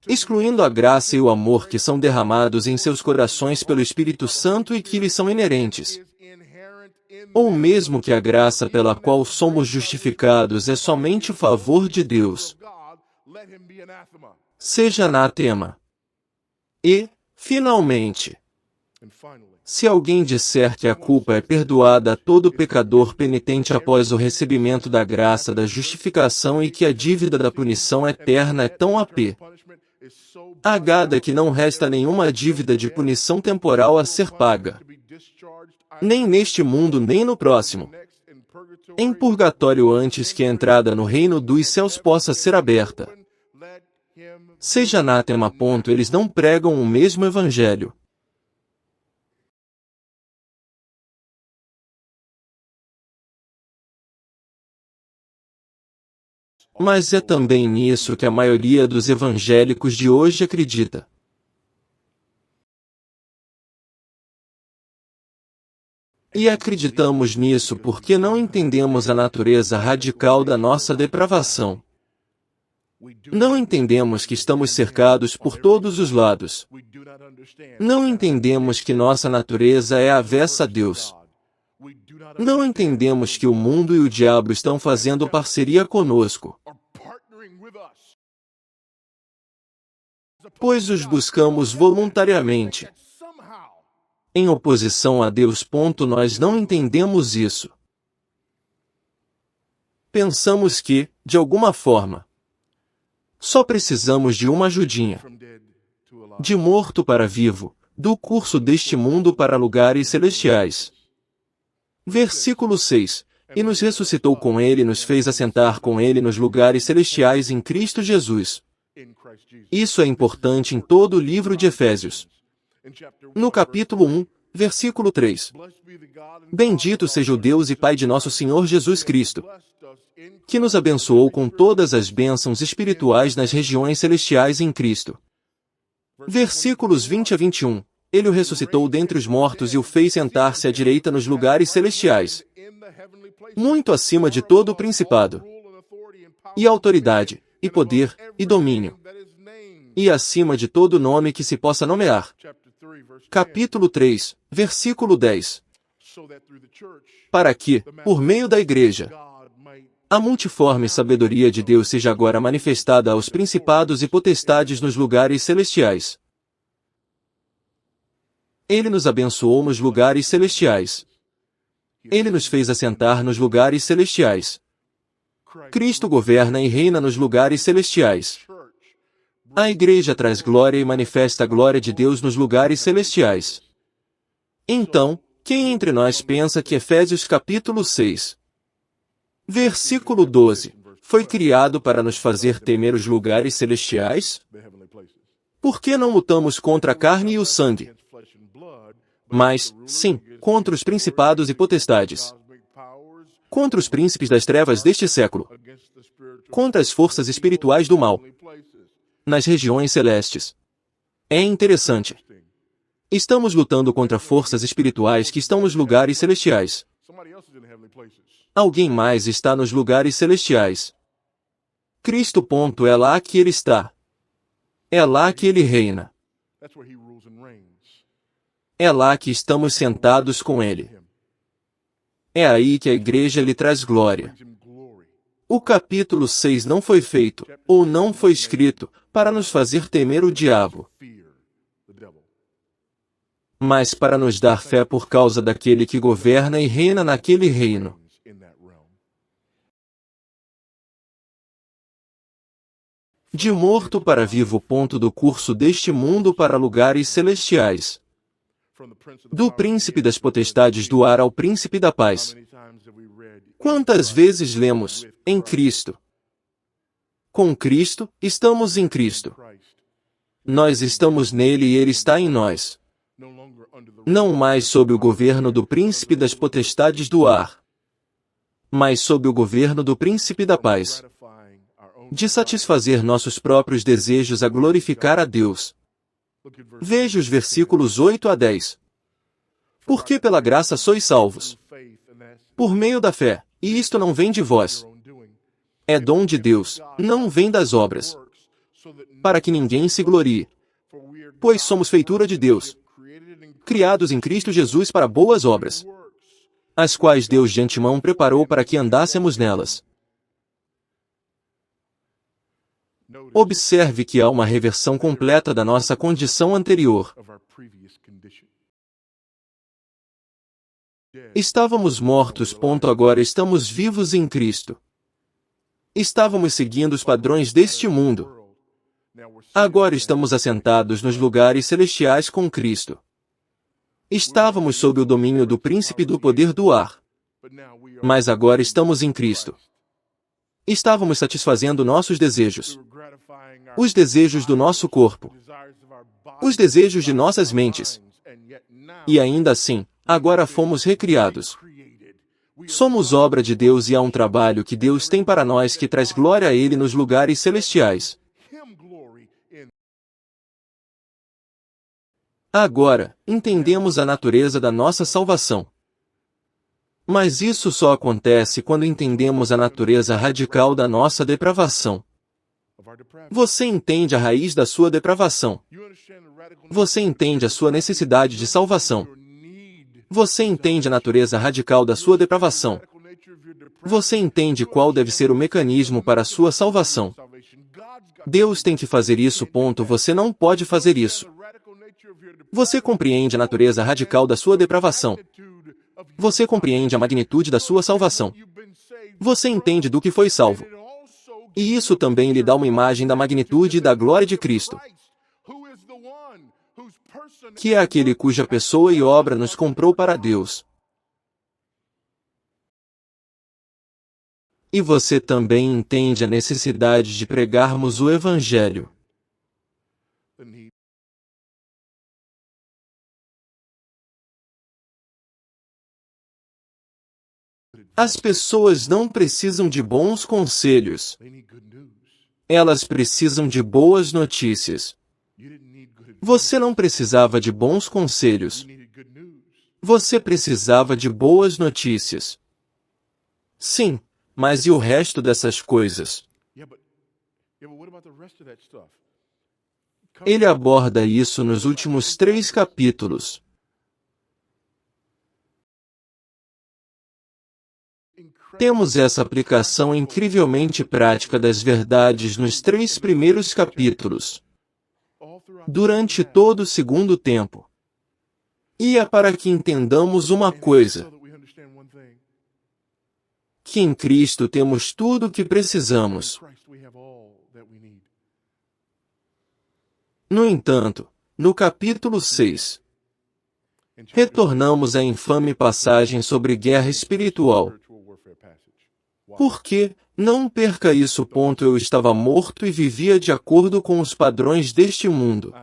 excluindo a graça e o amor que são derramados em seus corações pelo Espírito Santo e que lhes são inerentes, ou mesmo que a graça pela qual somos justificados é somente o favor de Deus, seja anátema. E, finalmente, se alguém disser que a culpa é perdoada a todo pecador penitente após o recebimento da graça da justificação e que a dívida da punição eterna é tão agada que não resta nenhuma dívida de punição temporal a ser paga, nem neste mundo nem no próximo, em purgatório, antes que a entrada no reino dos céus possa ser aberta, seja anátema. Eles não pregam o mesmo evangelho. Mas é também nisso que a maioria dos evangélicos de hoje acredita. E acreditamos nisso porque não entendemos a natureza radical da nossa depravação. Não entendemos que estamos cercados por todos os lados. Não entendemos que nossa natureza é avessa a Deus. Não entendemos que o mundo e o diabo estão fazendo parceria conosco, pois os buscamos voluntariamente, em oposição a Deus. Nós não entendemos isso. Pensamos que, de alguma forma, só precisamos de uma ajudinha. De morto para vivo, do curso deste mundo para lugares celestiais. Versículo 6. E nos ressuscitou com Ele e nos fez assentar com Ele nos lugares celestiais em Cristo Jesus. Isso é importante em todo o livro de Efésios. No capítulo 1, versículo 3. Bendito seja o Deus e Pai de nosso Senhor Jesus Cristo, que nos abençoou com todas as bênçãos espirituais nas regiões celestiais em Cristo. Versículos 20 a 21. Ele o ressuscitou dentre os mortos e o fez sentar-se à direita nos lugares celestiais, muito acima de todo o principado, e autoridade, e poder, e domínio, e acima de todo nome que se possa nomear. Capítulo 3, versículo 10. Para que, por meio da Igreja, a multiforme sabedoria de Deus seja agora manifestada aos principados e potestades nos lugares celestiais. Ele nos abençoou nos lugares celestiais. Ele nos fez assentar nos lugares celestiais. Cristo governa e reina nos lugares celestiais. A Igreja traz glória e manifesta a glória de Deus nos lugares celestiais. Então, quem entre nós pensa que Efésios capítulo 6 Versículo 12. Foi criado para nos fazer temer os lugares celestiais? Por que não lutamos contra a carne e o sangue? Mas, sim, contra os principados e potestades. Contra os príncipes das trevas deste século. Contra as forças espirituais do mal. Nas regiões celestes. É interessante. Estamos lutando contra forças espirituais que estão nos lugares celestiais. Alguém mais está nos lugares celestiais. Cristo. É lá que Ele está. É lá que Ele reina. É lá que estamos sentados com Ele. É aí que a igreja lhe traz glória. O capítulo 6 não foi feito, ou não foi escrito, para nos fazer temer o diabo, mas para nos dar fé por causa daquele que governa e reina naquele reino. De morto para vivo. Do curso deste mundo para lugares celestiais. Do príncipe das potestades do ar ao príncipe da paz. Quantas vezes lemos, em Cristo? Com Cristo, estamos em Cristo. Nós estamos nele e ele está em nós. Não mais sob o governo do príncipe das potestades do ar, mas sob o governo do príncipe da paz. De satisfazer nossos próprios desejos a glorificar a Deus. Veja os versículos 8 a 10. Porque pela graça sois salvos, por meio da fé, e isto não vem de vós. É dom de Deus, não vem das obras, para que ninguém se glorie. Pois somos feitura de Deus, criados em Cristo Jesus para boas obras, as quais Deus de antemão preparou para que andássemos nelas. Observe que há uma reversão completa da nossa condição anterior. Estávamos mortos. Agora estamos vivos em Cristo. Estávamos seguindo os padrões deste mundo. Agora estamos assentados nos lugares celestiais com Cristo. Estávamos sob o domínio do príncipe do poder do ar. Mas agora estamos em Cristo. Estávamos satisfazendo nossos desejos. Os desejos do nosso corpo. Os desejos de nossas mentes. E ainda assim, agora fomos recriados. Somos obra de Deus e há um trabalho que Deus tem para nós que traz glória a Ele nos lugares celestiais. Agora, entendemos a natureza da nossa salvação. Mas isso só acontece quando entendemos a natureza radical da nossa depravação. Você entende a raiz da sua depravação. Você entende a sua necessidade de salvação. Você entende a natureza radical da sua depravação. Você entende qual deve ser o mecanismo para a sua salvação. Deus tem que fazer isso. Você não pode fazer isso. Você compreende a natureza radical da sua depravação. Você compreende a magnitude da sua salvação. Você entende do que foi salvo. E isso também lhe dá uma imagem da magnitude e da glória de Cristo, que é aquele cuja pessoa e obra nos comprou para Deus. E você também entende a necessidade de pregarmos o Evangelho. As pessoas não precisam de bons conselhos. Elas precisam de boas notícias. Você não precisava de bons conselhos. Você precisava de boas notícias. Sim, mas e o resto dessas coisas? Ele aborda isso nos últimos 3 capítulos. Temos essa aplicação incrivelmente prática das verdades nos 3 primeiros capítulos, durante todo o segundo tempo. E é para que entendamos uma coisa: que em Cristo temos tudo o que precisamos. No entanto, no capítulo 6, retornamos à infame passagem sobre guerra espiritual. Por quê? Não perca isso. Eu estava morto e vivia de acordo com os padrões deste mundo.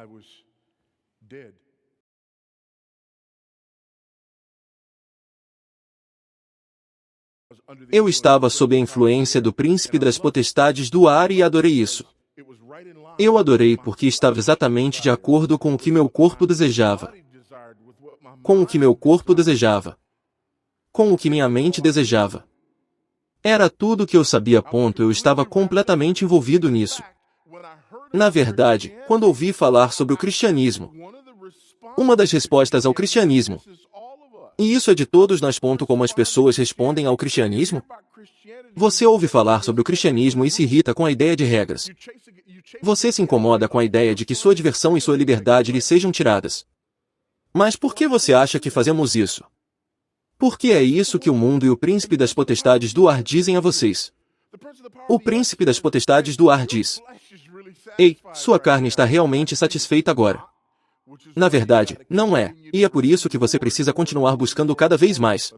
Eu estava sob a influência do príncipe das potestades do ar e adorei isso. Eu adorei porque estava exatamente de acordo com o que meu corpo desejava. Com o que meu corpo desejava. Com o que minha mente desejava. Era tudo o que eu sabia. Eu estava completamente envolvido nisso. Na verdade, quando ouvi falar sobre o cristianismo, uma das respostas ao cristianismo, e isso é de todos nós. Como as pessoas respondem ao cristianismo? Você ouve falar sobre o cristianismo e se irrita com a ideia de regras. Você se incomoda com a ideia de que sua diversão e sua liberdade lhe sejam tiradas. Mas por que você acha que fazemos isso? Porque é isso que o mundo e o príncipe das potestades do ar dizem a vocês. O príncipe das potestades do ar diz: ei, sua carne está realmente satisfeita agora. Na verdade, não é, e é por isso que você precisa continuar buscando cada vez mais.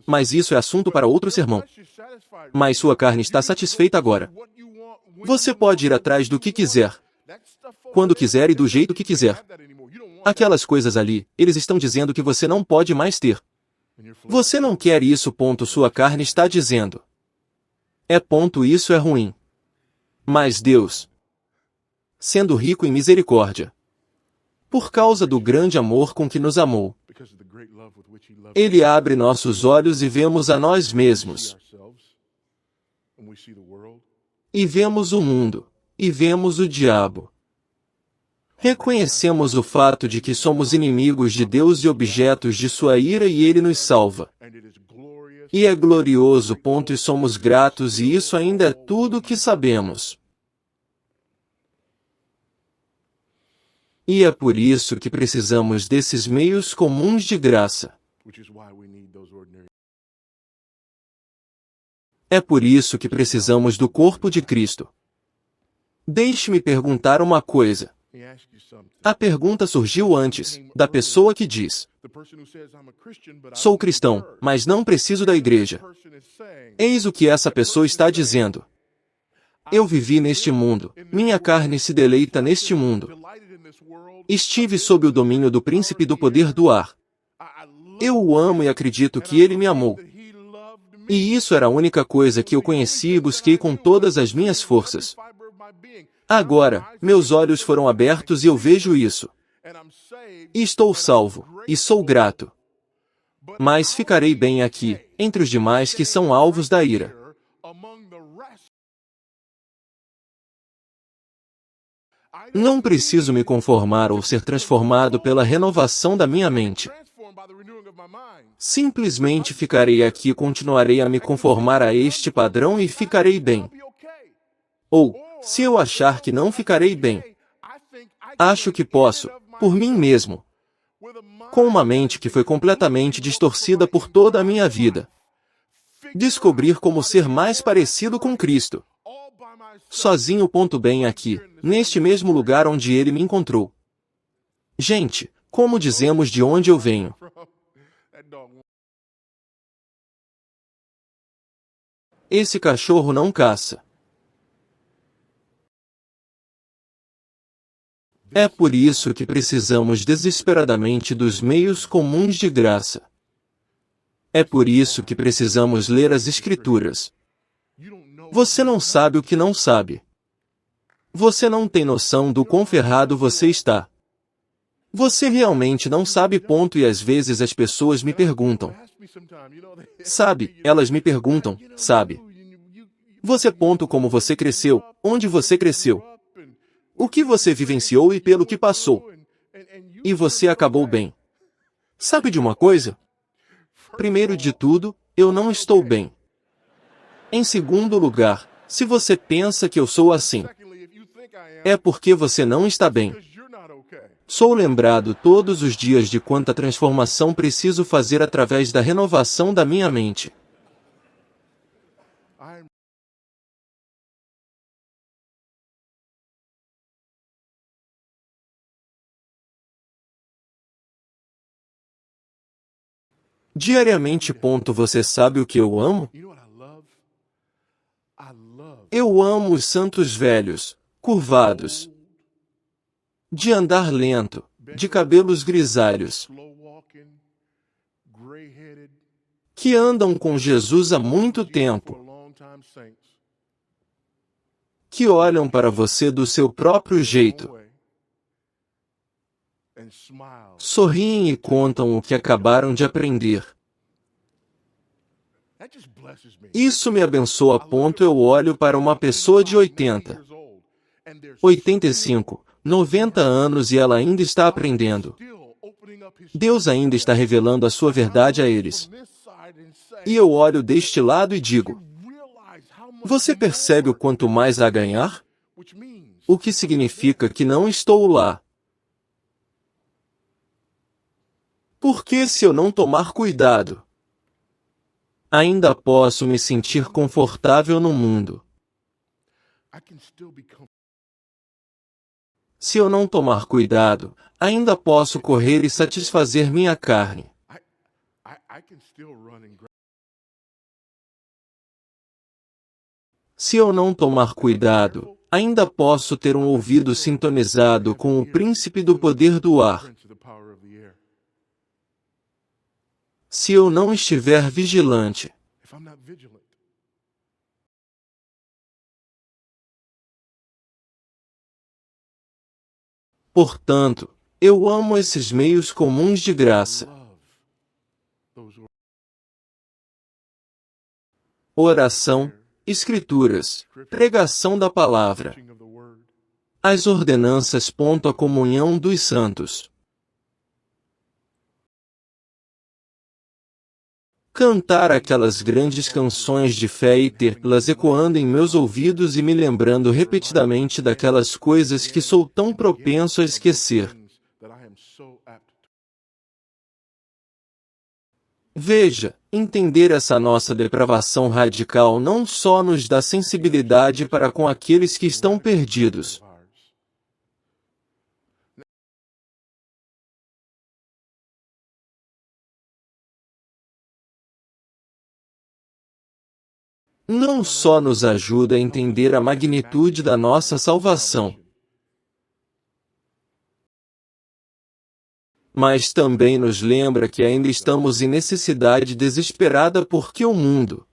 Mas isso é assunto para outro sermão. Mas sua carne está satisfeita agora. Você pode ir atrás do que quiser, quando quiser e do jeito que quiser. Aquelas coisas ali, eles estão dizendo que você não pode mais ter. Você não quer isso. Sua carne está dizendo. Isso é ruim. Mas Deus, sendo rico em misericórdia, por causa do grande amor com que nos amou, Ele abre nossos olhos e vemos a nós mesmos. E vemos o mundo. E vemos o diabo. Reconhecemos o fato de que somos inimigos de Deus e objetos de sua ira e Ele nos salva. E é glorioso. E somos gratos e isso ainda é tudo o que sabemos. E é por isso que precisamos desses meios comuns de graça. É por isso que precisamos do corpo de Cristo. Deixe-me perguntar uma coisa. A pergunta surgiu antes, da pessoa que diz: sou cristão, mas não preciso da igreja. Eis o que essa pessoa está dizendo. Eu vivi neste mundo, minha carne se deleita neste mundo. Estive sob o domínio do príncipe do poder do ar. Eu o amo e acredito que ele me amou. E isso era a única coisa que eu conheci e busquei com todas as minhas forças. Agora, meus olhos foram abertos e eu vejo isso. E estou salvo, e sou grato. Mas ficarei bem aqui, entre os demais que são alvos da ira. Não preciso me conformar ou ser transformado pela renovação da minha mente. Simplesmente ficarei aqui e continuarei a me conformar a este padrão e ficarei bem. Ou, se eu achar que não ficarei bem, acho que posso, por mim mesmo, com uma mente que foi completamente distorcida por toda a minha vida, descobrir como ser mais parecido com Cristo. Sozinho. Bem aqui, neste mesmo lugar onde Ele me encontrou. Gente, como dizemos de onde eu venho? Esse cachorro não caça. É por isso que precisamos desesperadamente dos meios comuns de graça. É por isso que precisamos ler as Escrituras. Você não sabe o que não sabe. Você não tem noção do quão ferrado você está. Você realmente não sabe. E às vezes as pessoas me perguntam. Sabe, elas me perguntam, sabe? Você. Como você cresceu, onde você cresceu? O que você vivenciou e pelo que passou? E você acabou bem. Sabe de uma coisa? Primeiro de tudo, eu não estou bem. Em segundo lugar, se você pensa que eu sou assim, é porque você não está bem. Sou lembrado todos os dias de quanta transformação preciso fazer através da renovação da minha mente. Diariamente. Você sabe o que eu amo? Eu amo os santos velhos, curvados, de andar lento, de cabelos grisalhos, que andam com Jesus há muito tempo, que olham para você do seu próprio jeito, sorriem e contam o que acabaram de aprender. Isso me abençoa a ponto eu olho para uma pessoa de 80, 85, 90 anos e ela ainda está aprendendo. Deus ainda está revelando a sua verdade a eles. E eu olho deste lado e digo: você percebe o quanto mais há a ganhar? O que significa que não estou lá. Porque se eu não tomar cuidado, ainda posso me sentir confortável no mundo. Se eu não tomar cuidado, ainda posso correr e satisfazer minha carne. Se eu não tomar cuidado, ainda posso ter um ouvido sintonizado com o príncipe do poder do ar. Se eu não estiver vigilante, portanto, eu amo esses meios comuns de graça. Oração, escrituras, pregação da palavra, as ordenanças. A comunhão dos santos. Cantar aquelas grandes canções de fé e tê-las ecoando em meus ouvidos e me lembrando repetidamente daquelas coisas que sou tão propenso a esquecer. Veja, entender essa nossa depravação radical não só nos dá sensibilidade para com aqueles que estão perdidos. Não só nos ajuda a entender a magnitude da nossa salvação, mas também nos lembra que ainda estamos em necessidade desesperada porque o mundo,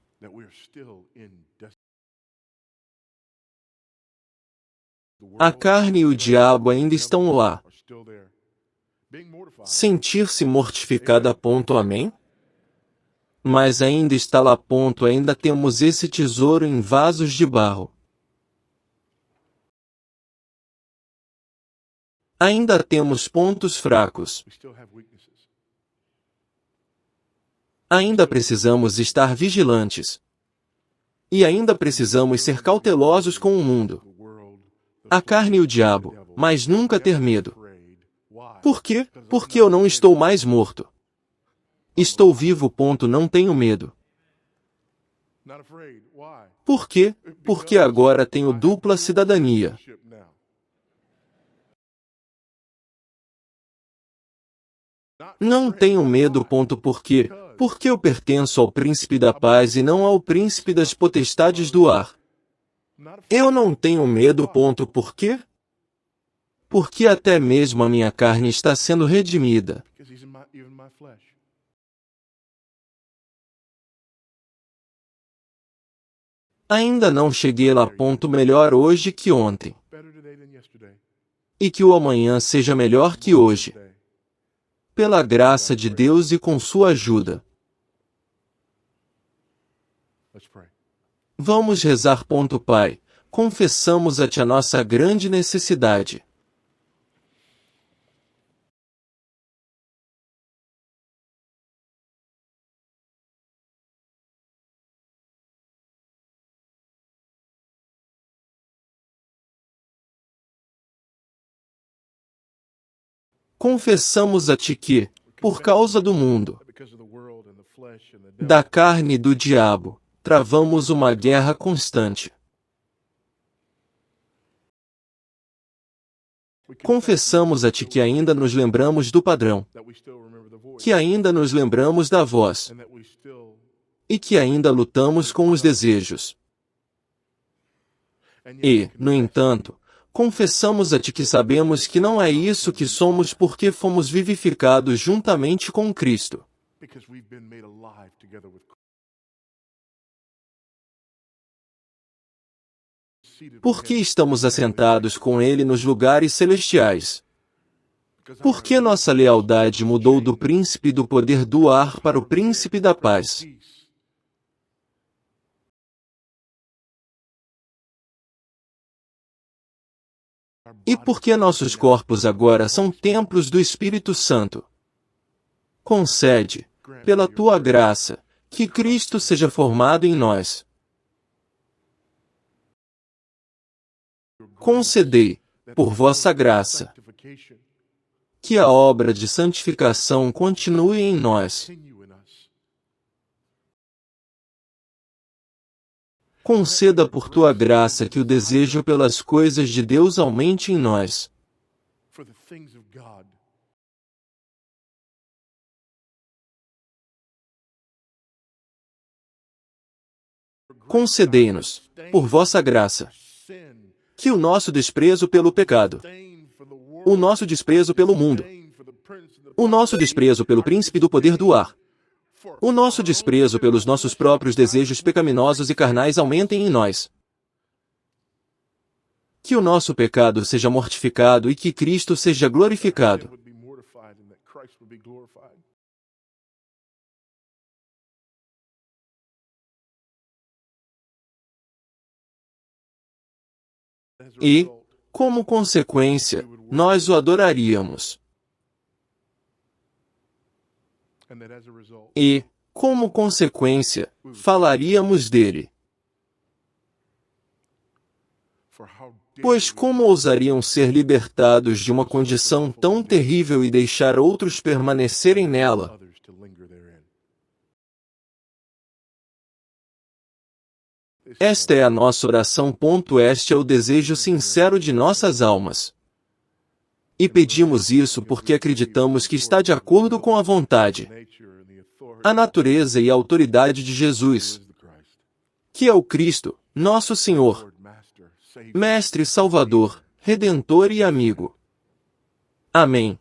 a carne e o diabo ainda estão lá. Sentir-se mortificada. Amém? Mas ainda está lá. Ainda temos esse tesouro em vasos de barro. Ainda temos pontos fracos. Ainda precisamos estar vigilantes. E ainda precisamos ser cautelosos com o mundo, a carne e o diabo, mas nunca ter medo. Por quê? Porque eu não estou mais morto. Estou vivo. Não tenho medo. Por quê? Porque agora tenho dupla cidadania. Não tenho medo. Por quê? Porque eu pertenço ao príncipe da paz e não ao príncipe das potestades do ar. Eu não tenho medo. Por quê? Porque até mesmo a minha carne está sendo redimida. Ainda não cheguei lá. Melhor hoje que ontem. E que o amanhã seja melhor que hoje. Pela graça de Deus e com sua ajuda. Vamos rezar. Pai, confessamos a Ti a nossa grande necessidade. Confessamos a Ti que, por causa do mundo, da carne e do diabo, travamos uma guerra constante. Confessamos a Ti que ainda nos lembramos do padrão, que ainda nos lembramos da voz, e que ainda lutamos com os desejos. E, no entanto, confessamos a ti que sabemos que não é isso que somos porque fomos vivificados juntamente com Cristo. Porque estamos assentados com Ele nos lugares celestiais. Porque nossa lealdade mudou do príncipe do poder do ar para o príncipe da paz. E porque nossos corpos agora são templos do Espírito Santo. Concede, pela tua graça, que Cristo seja formado em nós. Concedei, por vossa graça, que a obra de santificação continue em nós. Conceda por tua graça que o desejo pelas coisas de Deus aumente em nós. Concedei-nos, por vossa graça, que o nosso desprezo pelo pecado, o nosso desprezo pelo mundo, o nosso desprezo pelo príncipe do poder do ar, o nosso desprezo pelos nossos próprios desejos pecaminosos e carnais aumentem em nós. Que o nosso pecado seja mortificado e que Cristo seja glorificado. E, como consequência, nós o adoraríamos. E, como consequência, falaríamos dele. Pois como ousariam ser libertados de uma condição tão terrível e deixar outros permanecerem nela? Esta é a nossa oração. Este é o desejo sincero de nossas almas. E pedimos isso porque acreditamos que está de acordo com a vontade, a natureza e a autoridade de Jesus, que é o Cristo, nosso Senhor, Mestre Salvador, Redentor e Amigo. Amém.